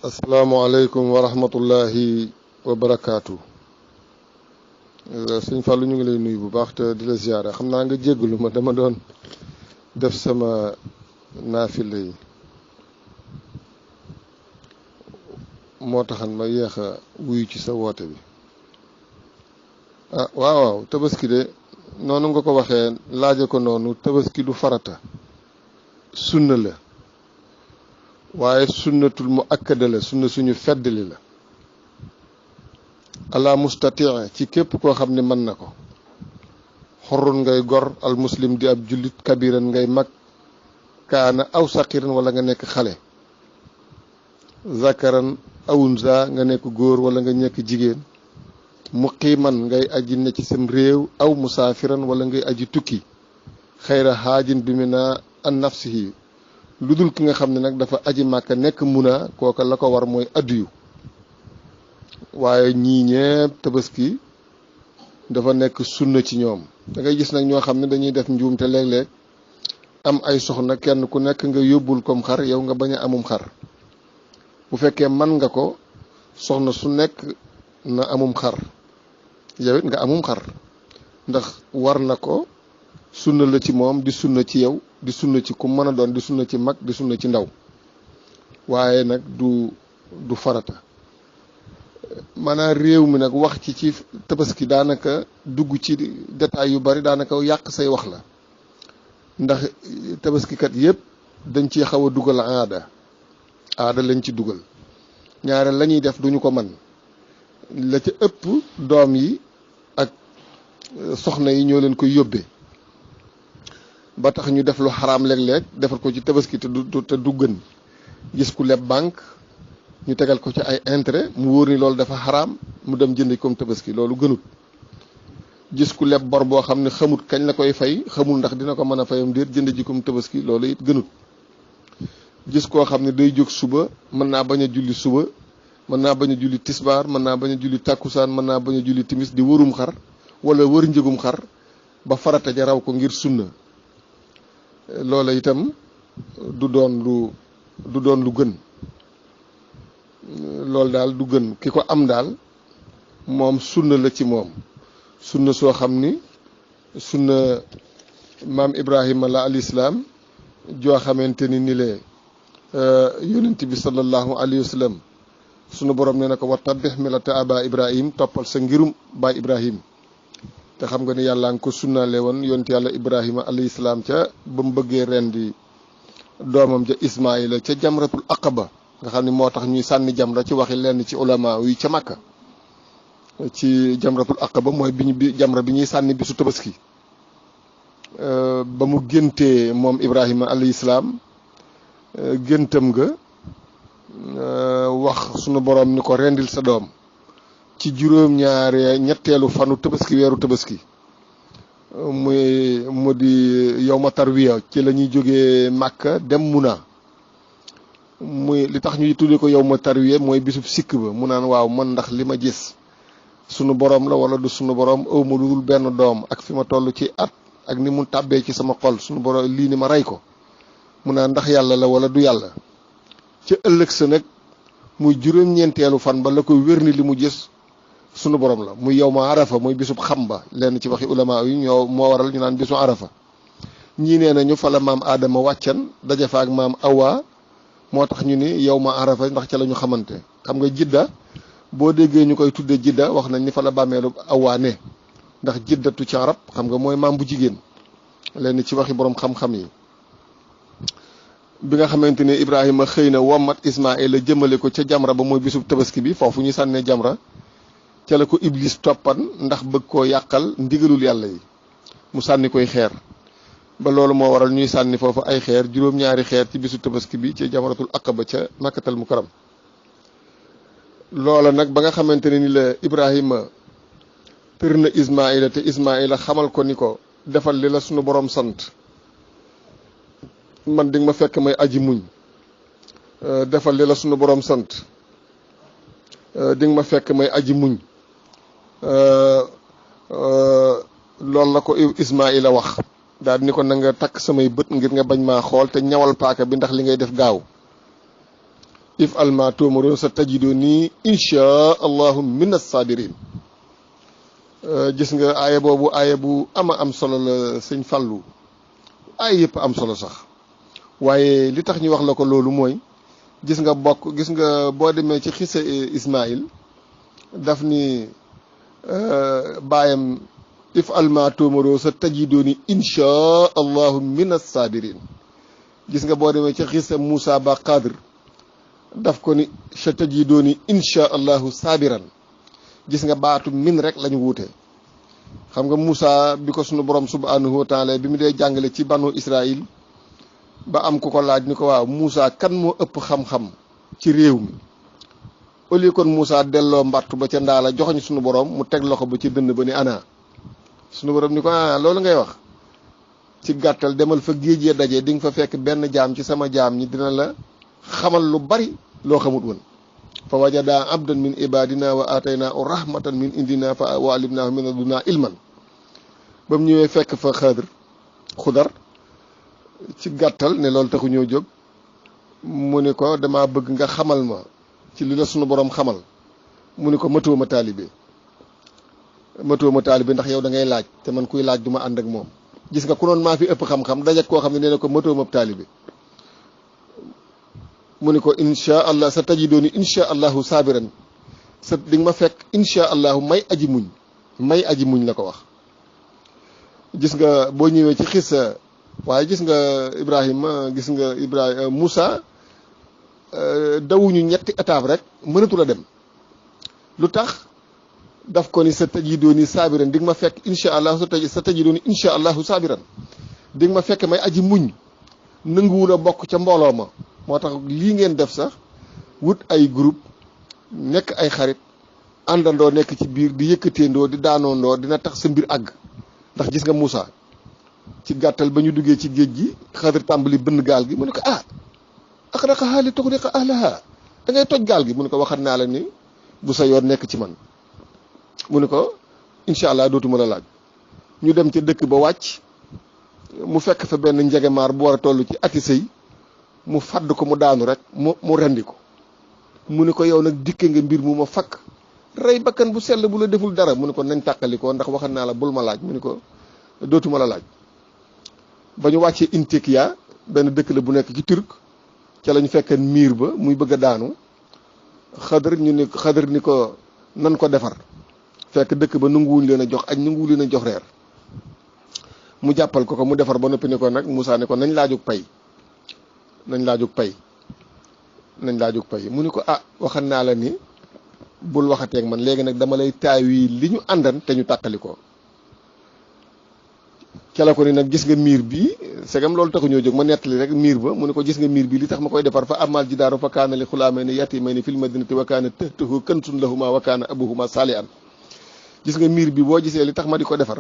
asalaamaaleykum wa rahmatullahi wa barakaatu. sëñ Fallou ñu ngi lay nuyu bu baax te di la ziyaara xam naa nga jéggalu ma dama doon def sama naafila yi moo taxan ma yéex a wuyu ci sa woote bi. waaw tabaski de noonu nga ko waxee laaje ko noonu tabaski du farata sunna la waaye sunnatul mu akkada la sunna suñu feddali la ala mustatii ci képp koo xam ne mën na ko xorrun ngay gor al muslim di ab jullit kabiran ngay mag kaana aw saqiran wala nga nekk xale zakaran awunza nga nekk góor wala nga nekk jigéen muqiman ngay aji ne ci sam réew aw musaafiran wala ngay aji tukki xayra haajin bi mina an nafsihi lu dul ki nga xam ne nag dafa aji màkka nekk muna kooka la ko war mooy addiyu waaye ñii ñépp tabaski dafa nekk sunna ci ñoom. da ngay gis nag ñoo xam ne dañuy def njuumte léeg-léeg am ay soxna kenn ku nekk nga yóbbul kom xar yow nga bañ a amum xar bu fekkee man nga ko soxna su nekk na amum xar yow it nga amum xar ndax war na ko sunna la ci moom di sunna ci yow di sunna ci ku mën a doon di sunna ci mag di sunna ci ndaw waaye nag du farata. maanaam réew mi nag wax ci tabaski daanaka dugg ci détail yu bari daanaka yàq say wax la ndax tabaskikat yépp dañ ci xaw a dugal aada lañ ci dugal ñaare la ñuy def duñu ko man la ca ëpp doom yi ak soxna yi ñoo leen koy yóbbee ba tax ñu def lu xaraam léeg-léeg defal ko ci tabaski te du gën gis ku leb banque ñu tegal ko ci ay intérêt mu wóor ni loolu dafa xaraam mu dem jëndi comme tabaski loolu gënut gis ku leb bor boo xam ne xamut kañ la koy fay xamul ndax dina ko mën a fayam déet jënd ji comme tabaski loolu it gënut gis koo xam ne day jóg suba mën naa bañ a julli suba mën naa bañ a julli tisbaar mën naa bañ a julli tàkkusaan mën naa bañ a julli timis di wërum xar wala wër njëgum xar ba farata ja raw ko ngir sunna loola itam du doon lu gën loolu daal du gën ki ko am daal moom sunna la ci moom sunna soo xam ni sunna maam Ibrahima la al islaam joo xamante ni lee yonent bi sallallahu alayhi wa sallam sunu borom nee na ko wattabix millata aba Ibrahim toppal sa ngirum baay Ibrahim te xam nga ni yàlla nga ko sunnaale woon yonent yàlla Ibrahima alayhi salaam ca ba mu bëggee rendi doomam ja Ismaayila ca jamratul aqaba nga xam ni moo tax ñuy sànni jamra ci waxi lenn ci ulama yi ca Makka ci jamratul aqaba mooy jamra bi ñuy sànni bisu tabaski ba mu géntee moom Ibrahima alayhi salaam géntam nga wax sunu borom ni ko rendil sa doom ci ñetteelu fanu tabaski weeru tabaski mu di yawma tarwiya ci la ñuy jógee Makka dem Muna li tax ñuy tuddee ko yawma tarwiya mooy bisub sikk ba mu naan waaw man ndax li ma gis sunu borom la wala du sunu borom aw ma lu dul benn doom ak fi ma toll ci at ak ni mu tàbbee ci sama xol sunu borom lii ni ma rey ko mu naan ndax yàlla la wala du yàlla ca ëllëg sa nag muy juróom-ñeenteelu fan ba la ko wér ni li mu gis sunu borom la muy yawma arafa muy bisub xam ba lenn ci waxi ulama yi moo waral ñu naan bisu arafa ñii nee nañu fa la maam Adama wàccan daje fa ak maam Awa moo tax ñu ni yawma arafa ndax ca la ñu xamante xam nga jidda boo déggee ñu koy tudde jidda wax nañ ni fa la bàmmeelu Awa ne ndax jiddatu ci arab xam nga mooy maam bu jigéen lenn ci waxi borom xam-xam yi bi nga xamante ne Ibrahima xëy na wommat Ismaayila jëmale ko ca jamra ba mooy bisub tabaski bi foofu ñu sànnee jamra ca la ko Iblis toppan ndax bëgg koo yàqal ndigalul yàlla yi mu sànni koy xeer ba loolu moo waral ñuy sànni foofu ay xeer juróom-ñaari xeer ci bisu tabaski bi ci jamratul aqaba ca makkatal mukarram loola nag ba nga xamante ne ni la Ibrahima tër na Ismaayila te Ismaayila xamal ko ni ko defal li la sunu borom sant man di nga ma fekk may aji muñ defal li la sunu borom sant di nga ma fekk may aji muñ loolu la ko Ismaayila wax daal ni ko na nga takk samay bët ngir nga bañ maa xool te ñawal paaka bi ndax li ngay def gaaw if alma tuumaroon sa tajiduni insha allahu min as-sabirin. gis nga aaya boobu aaya bu am solo la sëñ Fallou, aaya yëpp am solo sax, waaye li tax ñu wax la ko loolu mooy gis nga boo demee ci xisa Ismaïl daf ni baayam if alma tuumaroo sa tajiduni insha allahu min as-sabirin. gis nga boo demee ci xisa Moussa ba Qadir daf ko ni sa tajiduni insha allahu sabiran. gis nga baatu min rek lañu wuute. xam nga Moussa bi ko sunu borom subhanahu wa taala bi mu dee jàngale ci banu Israil ba am ku ko laaj ni ko waaw Moussa kan moo ëpp xam-xam ci réew mi, au lieu kon Moussa delloo mbattu ba ca ndaala joxoñ sunu borom mu teg loxo ba ci dënn ba ni ana sunu borom ni ko loolu ngay wax. ci gàttal demal fa géej ya daje di nga fa fekk benn jaam ci sama jaam ñi dina la xamal lu bari loo xamut woon. fa wajada abdan min ibadina wa ataynaahu rahmatan min indina fa wa alimnaahu min ladunna ilman. ba mu ñëwee fekk fa xudar ci gàttal ne loolu taxu ñoo jóg, mu ni ko dama bëgg nga xamal ma ci li la sunu borom xamal. mu ni ko matoo ma taalibe ndax yow da ngay laaj te man kuy laaj du ma ànd ak moom. gis nga ku noon maa fi ëpp xam-xam dajak koo xam ne nee na ko matoo ma taalibe. mu ni ko insha allah sa tajidooni insha allahu saabiran, sa di nga ma fekk insha allahu may aji muñ la ko wax. gis nga boo ñëwee ci xissa, waaye gis nga Ibrahima Moussa dawuñu ñetti étape rek mënatu la dem. lu tax daf ko ni sa tajidooni saabiran di nga ma fekk insha allahu sa tajidooni insha allahu saabiran, di nga ma fekk may aji muñ, nanguwul a bokk ca mbooloo ma. moo tax lii ngeen def sax wut ay groupe nekk ay xarit àndandoo nekk ci biir di yëkkateendoo di daanoondoo dina tax sa mbir àgg. ndax gis nga Moussa ci gàttal ba ñu duggee ci géej gi Xadir tàmbali bënn gaal gi mu ne ko axraqahaa li tuxriqa ahlahaa, da ngay toj gaal gi. mu ne ko waxat naa la ni bu sa yoon nekk ci man. mu ne ko incha allah dootuma la laaj. ñu dem ca dëkk ba wàcc mu fekk fa benn njegemaar bu war a toll ci ati sëy mu fàdd ko mu daanu rek mu rendi ko. mu ne ko yow nag dikke nga mbir mu ma fakk rey bakkan bu sell bu la deful dara. mu ne ko nañ tàqalikoo ndax waxat naa la bul ma laaj. mu ne ko dootuma la laaj. ba ñu wàccee Intikia benn dëkk la bu nekk ci Turc ca lañ fekk miir ba muy bëgg a daanu. Xadar ni ko nan ko defar, fekk dëkk ba nanguwuñ leen a jox añ, nanguwuñ leen a jox reer. mu jàppal ko mu defar ba noppi ne ko nag Moussa ne ko nañ laajug pay. mu ni ko waxan naa la ni bul waxateeg man, léegi nag dama lay taawi li ñu àndan te ñu tàqali ko. ca la ko ni nag gis nga miir bi segam loolu taxu ñoo jóg ma nettali rek miir ba. mu ne ko gis nga miir bi li tax ma koy defar fa amal jidaaru fa kaana li xulaamayni yatiimayni fil madinati wa kaana tahtahu kanzun lahumaa wa kaana abuhumaa saalihan. gis nga miir bi boo gisee li tax ma di ko defar,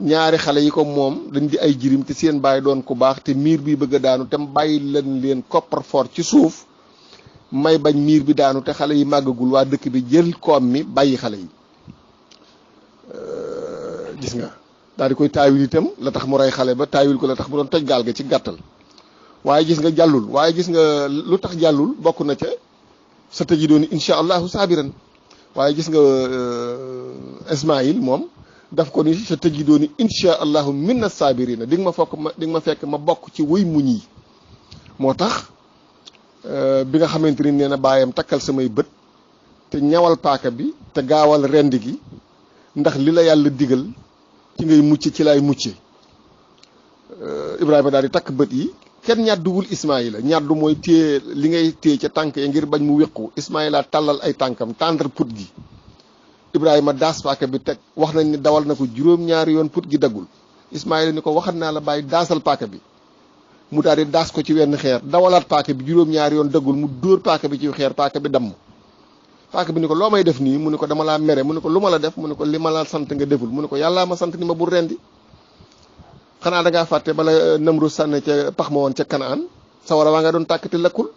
ñaari xale yi ko moom dañ di ay jirim te seen baay doon ku baax, te miir bi bëgg a daanu te bàyyi leen coffre-fort ci suuf, may bañ miir bi daanu te xale yi màggagul, waa dëkk bi jël koom mi bàyyi xale yi. gis nga daal di koy taawil itam la tax mu rey xale ba, taawil ko la tax mu doon toj gaal ga ci gàttal. waaye gis nga jàllul, waaye gis nga lu tax jàllul bokk na ca sa tajidooni insha allahu saabiran. waaye gis nga Ismaïl moom daf ko ni sa tajidooni insha allahu minna saabirina, di nga ma fekk ma bokk ci wëy muñ yi. moo tax bi nga xamante ni nee na baayam takkal samay bët te ñawal paaka bi te gaawal rend gi, ndax li la yàlla digal ci ngay mucc ci lay mucce. Ibrahima daal di takk bët yi. kenn ñàdduwul Ismaïla, ñàddu mooy téye li ngay téye ca tànk ya ngir bañ mu wéqu. Ismaïla tàllal ay tànkam tàndar put gi. Ibrahima daas paaka bi teg, wax nañ ni dawal na ko juróom-ñaari yoon put gi daggul. Ismaïla ni ko waxat naa la bàyyi daasal paaka bi. mu daal di daas ko ci wenn xeer, dawalaat paaka bi juróom-ñaari yoon daggul, mu dóor paaka bi ci xeer, paaka bi damm. paaka bi ni ko loo may def nii, mu ne ko dama laa mere. mu ne ko lu ma la def, mu ne ko li ma la sant nga deful. mu ne ko yàllaa ma sant ni ma bul rendi. xanaa da ngaa fàtte bala Namru sànne ca pax ma woon ca Kanaan, sawara waa nga doon tàkk te lakkul.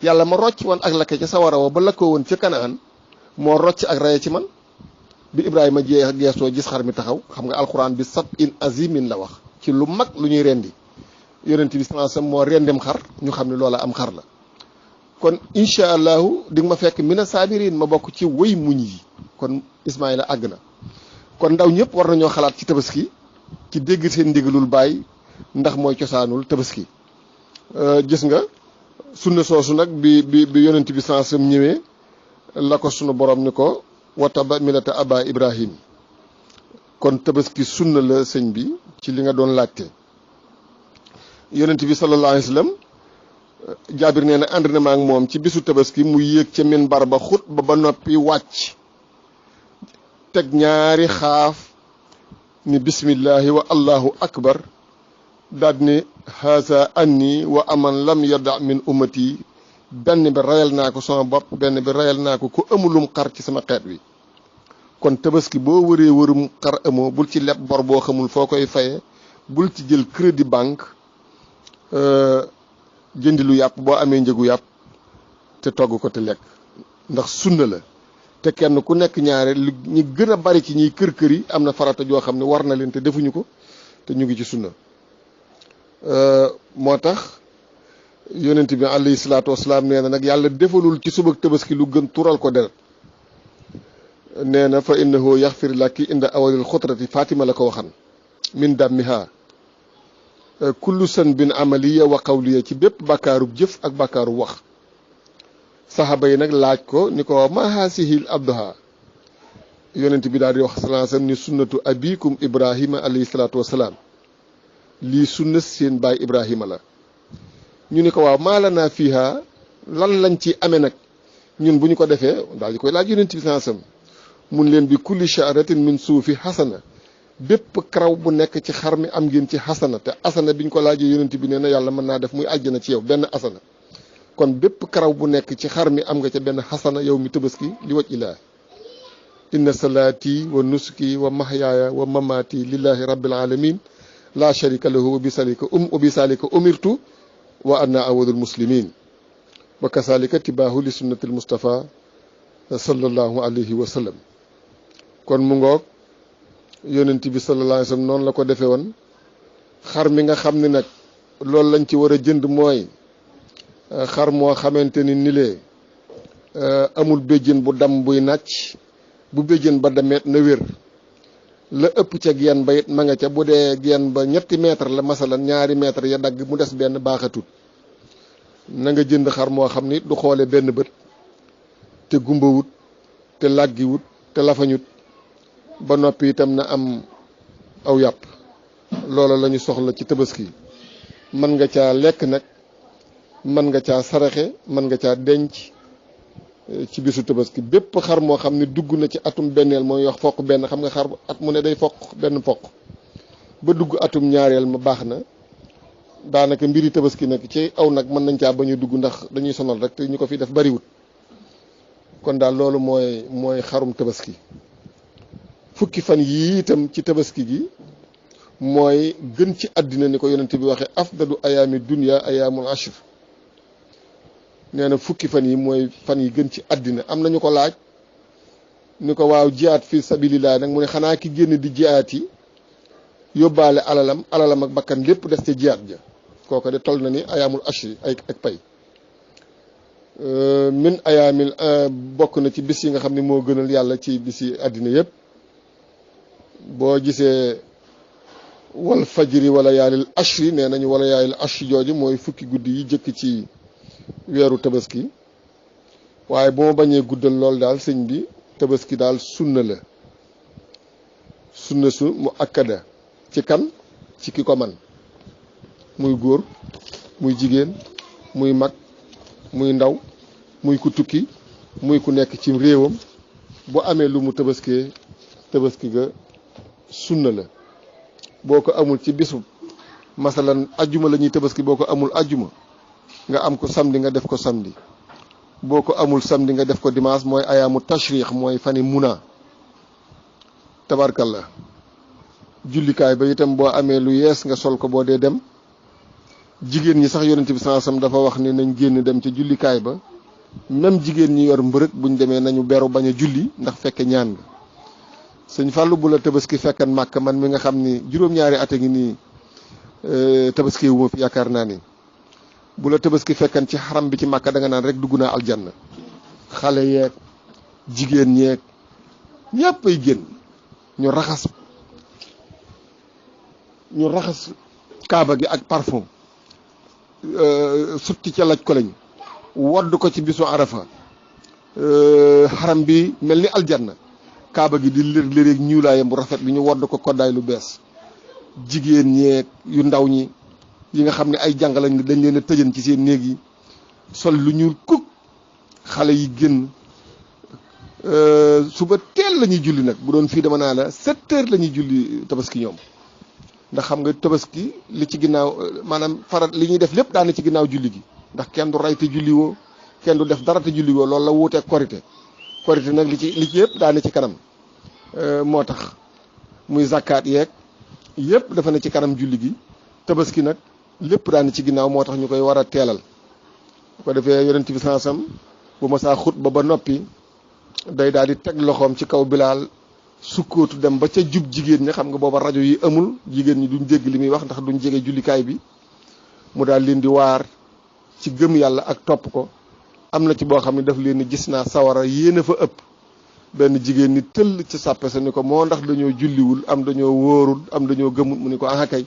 yàlla ma rocc woon ak lakke ca sawara wa ba lakkoo woon ca Kanaan moo rocc ak raye ci man. bi Ibrahima geesoo gis xar mi taxaw, xam nga alquran bi sab in azimin la wax, ci lu mag lu ñuy rendi. yonent bi sallallahu alayhi wasallam moo rendim xar, ñu xam ne loola am xar la. kon incha allahu di nga ma fekk mina saabiriin ma bokk ci wëy muñ yi. kon Ismaïla àgg na kon ndaw ñëpp war nañoo xalaat ci tabaski ci dégg seen ndigalul baay ndax mooy cosaanul tabaski. gis nga sunna soosu nag bi yonent bi sansam ñëwee la ko sunu borom ni ko wataba milata aba Ibrahim kon tabaski sunna la sëñ bi ci li nga doon laajte. yonent bi sallallahu alayhi wa sallam jaabir nee na ànd na ma ak moom ci bisu tabaski mu yéeg ca minbar ba xutba ba noppi wàcc teg ñaari xaaf ni bismillahi wa allahu akbar daal ni haasa anni wa aman lam yada min ummati benn bi rayal naa ko sama bopp benn bi rayal naa ko ku amulum xar ci sama xeet wi. kon tabaski boo wëree wërum xar amoo bul ci leb bor boo xamul foo koy faye bul ci jël crédit banque jëndi lu yàpp boo amee njëgu yàpp te togg ko te lekk ndax sunna la te kenn ku nekk ñaare lu ñi gën a bari ci ñiy kër yi am na farata joo xam ne war na leen te defuñu ko te ñu ngi ci sunna. moo tax yonent bi alayhi salaatu wasalaam nee na nag yàlla defalul ci subak tabaski lu gën tural ko deret nee na fa innahu yaxfir laki inda awalil xutrati Fatima la ko waxan min dammiha kullu san bin amaliya wa qawliya ci bépp bàkkaarub jëf ak bàkkaarub wax. saxaaba yi nag laaj ko ni ko ma haasihil abdoha yonent bi daal di wax sallallahu alayhi wasallam ni sunnatu abikum Ibrahima alayhi salaatu wasalaam lii sunna seen baay Ibrahima la. ñu ni ko waaw maala naa fiiha lan lañ ci amee nag ñun bu ñu ko defee daal di koy laaj yonent bi sallallahu alayhi wasallam mun leen bi kulli sha'ratin min suufi xasana bépp karaw bu nekk ci xar mi am ngeen ci xasana te asana biñ ko laajee yonent bi nee na yàlla mën naa def muy àjjana ci yow benn asana. kon bépp karaw bu nekk ci xar mi am nga ca benn xasana yow mi tabaski li waj ilaa inna salaati wa nusuki wa mahyaaya wa mamaati lillahi rabbil alamin la sharika lahu wa bisalika umirtu wa anna awadul muslimin wa kasalika tibaahu li sunnatil mustafa sallallahu alayhi wa sallam. kon mu ngoog yonent bi sallallahu alayhi wa sallam noonu la ko defee woon. xar mi nga xam ne nag loolu lañ ci war a jënd mooy xar moo xamante ni lee amul béjjën bu dam buy nàcc bu béjjën ba dameet na wér la ëpp ca geen ba it ma nga ca bu dee geen ba 3 mètre la masalan 2 mètre ya dagg mu des benn baaxatut na nga jënd xar moo xam ni du xoole benn bët te gumbawut te làggiwut te lafañut ba noppi itam na am aw yàpp. loola la ñu soxla ci tabaski mën nga caa lekk nag mën nga caa saraxe mën nga caa denc ci bisu tabaski bépp xar moo xam ne dugg na ci atum benneel mooy wax foq benn xam nga xar at mu ne day foq benn foq ba dugg atum ñaareel ma baax na daanaka mbiri tabaski nag ci aw nag mën nañ caa bañ a dugg ndax dañuy sonal rek te ñu ko fi def bariwut. kon daal loolu mooy xarum tabaski. fukki fan yii itam ci tabaski gi mooy gën ci àddina ni ko yonent bi waxee afdalu ayaami dunya ayaamul ashr nee na fukki fan yi mooy fan yi gën ci àddina. am nañu ko laaj ni ko waaw jihaat fi sabilillah nag mu ne xanaa ki génn di jihaat yi yóbbaale alalam ak bakkan lépp des ca jihaat ja kooku de toll na ni ayaamul ashri ak pay min ayaamil bokk na ci bis yi nga xam ne moo gënal yàlla ci bis yi àddina yépp boo gisee wal fajri wala yaalil ashri nee nañu wala yaalil ashri jooju mooy fukki guddi yi jëkk ci weeru tabaski waaye bu ma bañee guddal lool daal sëñ bi tabaski daal sunna la sunna su mu akkada ci kan ci ki ko man muy góor muy jigéen muy mag muy ndaw muy ku tukki muy ku nekk ci réewam bu amee lu mu tabaski ga sunna la boo ko amul ci bisu masalan ajjuma la ñuy tabaski boo ko amul ajjuma nga am ko samedi nga def ko samedi boo ko amul samedi nga def ko dimanche mooy ayaamu tashriix mooy fani muna tabarkalla jullikaay ba itam boo amee lu yees nga sol ko boo dee dem jigéen ñi sax yonent bi sallallahu alayhi wasallam dafa wax ni nañ génn dem ca jullikaay ba même jigéen ñi yor mbërëg buñ demee nañu beru bañ a julli ndax fekke ñaan nga sëñ Fallou bu la tabaski fekkan màkk man mi nga xam ni juróom-ñaari at a ngi nii tabaski wu ma fi yaakaar naa ni bu la tabaski fekkan ci xaram bi ci Màkka da nga naan rek dugg naa aljanna. xale yeeg jigéen ñeeg ñëpp ay génn ñu raxas kaaba gi ak parfum sutti ca laj ko lañ wodd ko ci bisu arafa xaram bi mel ni aljanna kaaba gi di lër ñuulaayam bu rafet bi ñu wodd ko koddaay lu bees jigéen ñeeg yu ndaw ñi yi nga xam ne ay jàng lañ dañ leen a tëjan ci seen néeg yi sol lu ñuul kuk xale yi génn suba teel la ñuy julli nag bu doon fii dama naa la 7 heures la ñuy julli tabaski ñoom ndax xam nga tabaski li ci ginnaaw maanaam farat li ñuy def lépp daane ci ginnaaw julli gi ndax kenn du rey te julli woo kenn du def dara te julli woo loolu la wuuteeg korité nag li ci yëpp daane ci kanam moo tax muy zakkaat yeeg yëpp dafa ne ci kanam julli gi tabaski nag lépp daane ci ginnaaw moo tax ñu koy war a teelal bu ko defee yonent bi sansam bu ma saa xutba ba noppi day daal di teg loxoom ci kaw Bilaal sukkootu dem ba ca jub jigéen ñi xam nga booba rajo yi amul jigéen ñi duñ dégg li muy wax ndax duñ jege jullikaay bi mu daal leen di waar ci gëm yàlla ak topp ko am na ci boo xam ne daf leen ni gis naa sawara yéen a fa ëpp benn jigéen ni tëll ci sàppe sa ni ko moo ndax dañoo julliwul am dañoo wóorul am dañoo gëmul mu ni ko aha kay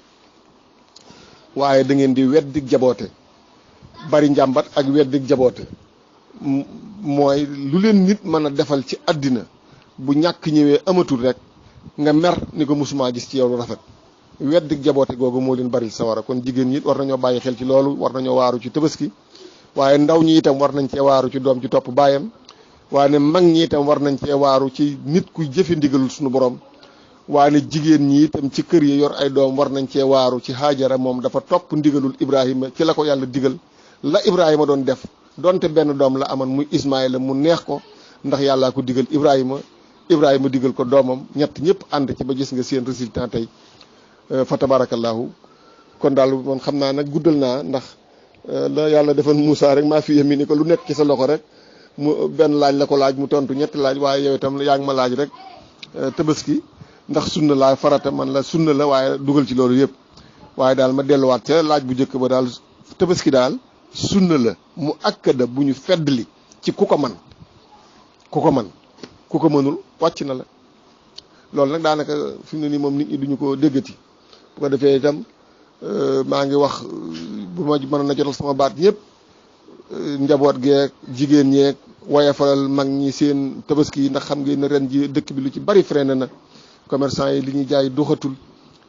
waaye da ngeen di weddi jaboote bari njàmbat ak weddi jaboote mooy lu leen nit mën a defal ci àddina bu ñàkk ñëwee amatul rek nga mer ni ko musuma gis ci yow lu rafet weddi jaboote googu moo leen bari sawara kon jigéen ñi war nañoo bàyyi xel ci loolu war nañoo waaru ci tabaski waaye ndaw ñi itam war nañ cee waaru ci doom ci topp baayam waaye ne mag ñi itam war nañ cee waaru ci nit kuy jëfe ndigalul suñu borom waaye ne jigéen ñi itam ci kër yi yor ay doom war nañ cee waaru ci Haajara moom dafa topp ndigalul Ibrahima ci la ko yàlla digal la Ibrahima doon def donte benn doom la amoon muy Ismaayla mu neex ko ndax yàllaa ko digal Ibrahima digal ko doomam ñett ñëpp ànd ci ba gis nga seen résultat tey fa tabarakallahu kon daal man xam naa nag guddal naa ndax la yàlla defoon Moussa rek maa fi yemi ni ko lu nekk ci sa loxo rek mu benn laaj la ko laaj mu tontu ñetti laaj waaye yow itam yaa ngi ma laaj rek tabaski ndax sunna laa farata man la sunna la waaye dugal ci loolu yëpp waaye daal ma delluwaat ca laaj bu njëkk ba daal tabaski daal sunna la mu akkada bu ñu feddli ci ku ko man ku ko mënul wàcc na la loolu nag daanaka fi mu ne nii moom nit ñi duñu ko déggati bu ko defee itam maa ngi wax bu ma mënoon na jotal sama baat ñëpp njaboot geeg jigéen ñeeg wayafalal mag ñi seen tabaski yi ndax xam ngeen ne ren ji dëkk bi lu ci bari freiné na commerçant yi li ñuy jaay doxatul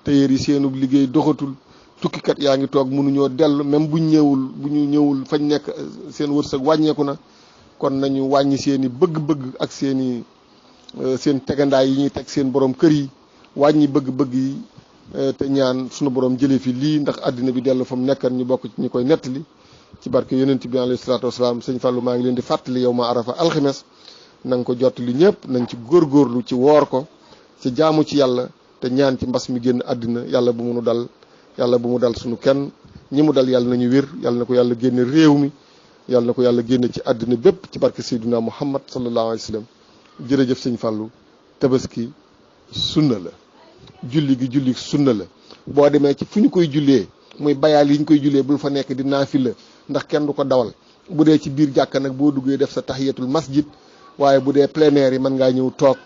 tailleur yi seenub liggéey doxatul tukkikat yaa ngi toog mënuñoo dellu même bu ñu ñëwul fañ nekk seen wërsëg wàññeeku na kon nañu wàññi seen i bëgg-bëgg ak seen tegandaay yi ñuy teg seen borom kër yi wàññi bëgg-bëgg yi te ñaan sunu borom jëlee fi lii ndax àddina bi dellu fa mu nekkan ñu bokk ci ñi koy nettali ci barke yonent bi alayhi salaatu wasalaam sëñ Fallou maa ngi leen di fàttali yow ma arafa alxames na nga ko jottali ñëpp nañ ci góorgóorlu ci woor ko ci jaamu ci yàlla te ñaan ci mbas mi génn àddina yàlla bu mu dal sunu kenn ñi mu dal yàlla nañu wér yàlla na ko yàlla génne réew mi yàlla na ko yàlla génne ci àddina bépp ci barke Seydina Muhammad sallallahu alayhi wa sallam jërëjëf sëñ Fallou tabaski sunna la julli sunna la boo demee ci fu ñu koy jullee muy bayaal yi ñu koy jullee bul fa nekk di naafila ndax kenn du ko dawal bu dee ci biir jàkka nag boo duggee def sa tahiyatul masjid waaye bu dee plein air yi mën ngaa ñëw toog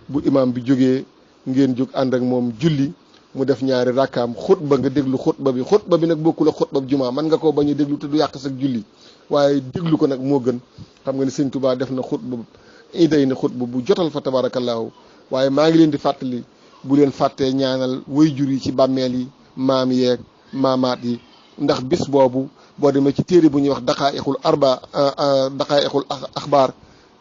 bu imam bi jógee ngeen jóg ànd ak moom julli mu def ñaari rakkaam xutba nga déglu xutba bi nag bokkul ak xutba bi jumaa mën nga koo bañ a déglu te du yàq sa julli waaye déglu ko nag moo gën xam nga ni sëñ Touba def na xutba iday na xutba bu jotal fa tabarakallahu waaye maa ngi leen di fàttali bu leen fàttee ñaanal waajur yi ci bàmmeel yi maam yeeg maamaat yi ndax bis boobu boo demee ci téere bu ñuy wax daqaa'iqul axbaar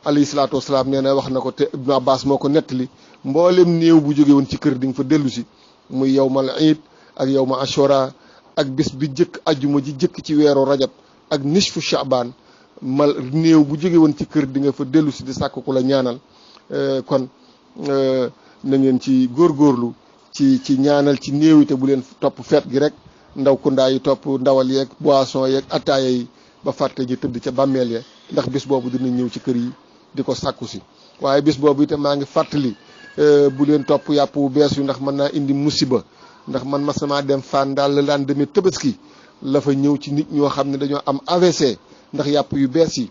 alayhi salaatu wasalaam nee na wax na ko te Ibnu Abbas moo ko nettali mboolem néew bu jóge woon ci kër di nga fa dellu si muy yawmal iid ak yawma ashura ak bis bi jëkk ajjuma ji jëkk ci weeru rajab ak nisfu sha'ban néew bu jóge woon ci kër di nga fa dellu si di sàkk ku la ñaanal kon na ngeen ci góorgóorlu ci ñaanal ci néew yi te bu leen topp feet gi rek ndaw kundaa yi topp ndawal yeeg boisson yeeg attaaya yi ba fàtte ji tëdd ca bàmmeel ya ndax bis boobu dina ñëw ci kër yi di ko sàkku si waaye bis boobu itam maa ngi fàttali bu leen topp yàpp wu bees yu ndax mën naa indi musiba ndax man ma sama dem fan daal la daan demee tabaski la fa ñëw ci nit ñoo xam ne dañoo am AVC ndax yàpp yu bees yi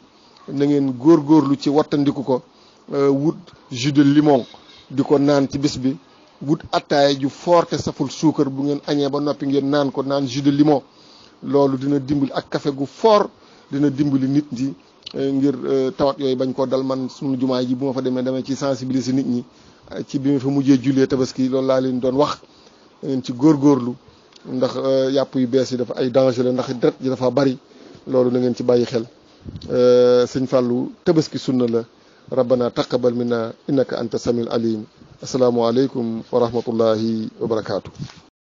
na ngeen góorgóorlu ci wattandiku ko wut jus de limon di ko naan ci bis bi wut attaaya ju forte saful suukar bu ngeen añee ba noppi ngeen naan ko naan jus de limon loolu dina dimbali ak café gu fort dina dimbali nit ñi ngir tawat yooyu bañ koo dal. man sunu jumaa ji bu ma fa demee damay ci sensibiliser nit ñi ci bi ma fa mujjee jullee tabaski loolu laa leen doon wax ngeen ci góorgóorlu ndax yàpp yu bees yi dafa ay danger la ndax deret ji dafa bari loolu na ngeen ci bàyyi xel. sëñ Fallou tabaski sunna la. rabbana taqabbal minna innaka anta samiul alim. assalaamu aleykum wa rahmatullahi wa barakaatu.